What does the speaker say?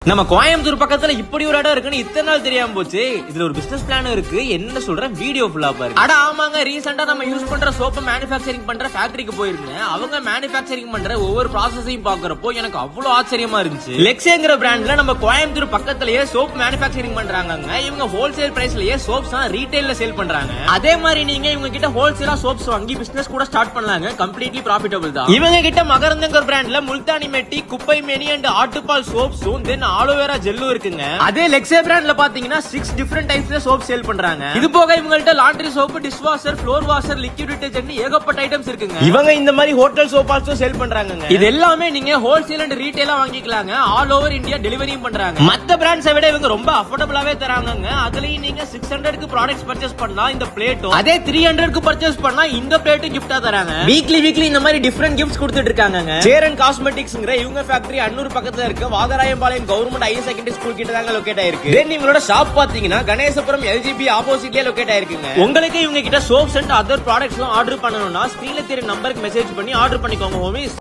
நம்ம கோயம்புத்தூர் பக்கத்துல இப்படி ஒரு இடம் இருக்குன்னு இத்தனை நாள் தெரியாம போச்சு. இதுல ஒரு பிசினஸ் பிளான் இருக்கு, என்ன சொல்றேன் வீடியோ ஃபுல்லா பாருங்க. அட ஆமாங்க, ரீசெண்டா நம்ம யூஸ் பண்ற சோப்பு மேனுஃபேக்சரிங் பண்ற ஃபேக்டரிக்கு போயிருந்தேன். அவங்க மேனுஃபேக்சரிங் பண்ற ஒவ்வொரு ப்ராசஸையும் பாக்குறப்போ எனக்கு அவ்வளவு ஆச்சரியமா இருந்துச்சு. லெக்ஸேங்கிற பிராண்ட்ல நம்ம கோயம்புத்தூர் பக்கத்திலேயே சோப் மேனுஃபேக்சரிங் பண்றாங்க. இவங்க ஹோல்சேல் பிரைஸ்லயே சோப்ஸ் ரீட்டைல்ல சேல் பண்றாங்க. அதே மாதிரி நீங்க இவங்க கிட்ட ஹோல்சேலா சோப்ஸ் வாங்கி பிசினஸ் கூட ஸ்டார்ட் பண்ணலாங்க. கம்ப்ளீட்லி ப்ராஃபிட்டபிள் தான். இவங்க கிட்ட மகரந்தங்கிற பிராண்ட்ல முல்தானி மெட்டி, குப்பை மேனி அண்ட் ஆட்டுப்பால் சோப்ஸும் தென் ஆலோவேரா ஜெல்லும் இருக்குங்க. அதே லெக்ஸே பிராண்ட்ல பாத்தீங்கன்னா 6 டிஃபரண்ட் டைப்ஸ்ல சோப் சேல் பண்றாங்க. இது போக இவங்கள்ட்ட laundry soap, dish washer, floor washer, liquid detergent ஏகப்பட்ட ஐட்டம்ஸ் இருக்குங்க. இவங்க இந்த மாதிரி ஹோட்டல் சோப் ஆல்சோ சேல் பண்றாங்க. இது எல்லாமே நீங்க ஹோல்சேல் அண்ட் ரீட்டைலா வாங்கிக்கலாங்க. ஆல் ஓவர் இந்தியா டெலிவரியும் பண்றாங்க. மத்த பிராண்ட்ஸை விட இவங்க ரொம்ப அஃபோர்டபிளாவே தராங்க. அதுலயும் நீங்க 600க்கு ப்ராடக்ட்ஸ் பர்ச்சேஸ் பண்ணலாம் இந்த பிளேட்டும், அதே 300க்கு பர்ச்சேஸ் பண்ணா இந்த பிளேட்டும் கிஃப்டா தராங்க. வீக்லி இந்த மாதிரி டிஃபரண்ட் கிஃப்ட்ஸ் கொடுத்துட்டு இருக்காங்க. சேரன் காஸ்மெட்டிக்ஸ்ங்கற இவங்க ஃபேக்டரி அன்னூர் பக்கத்துல இருக்கு. Vagarayampalayam government higher secondary school கிட்ட தாங்க லொகேட் ஆயிருக்கு. தென் இவங்களோட ஷாப் பாத்தீங்கன்னா கணேசபுரம் LGB ஆப்போசிட்லயே லொகேட் ஆயிருக்குங்க. உங்களுக்கு இவங்க கிட்ட சோப்ஸ் அண்ட் அதர் ப்ராடக்ட்ஸ்லாம் ஆர்டர் பண்ணனும்னா ஸ்கிரீன்ல தெரிய நம்பருக்கு மெசேஜ் பண்ணி ஆர்டர் பண்ணிக்கோங்க ஹோமிஸ்.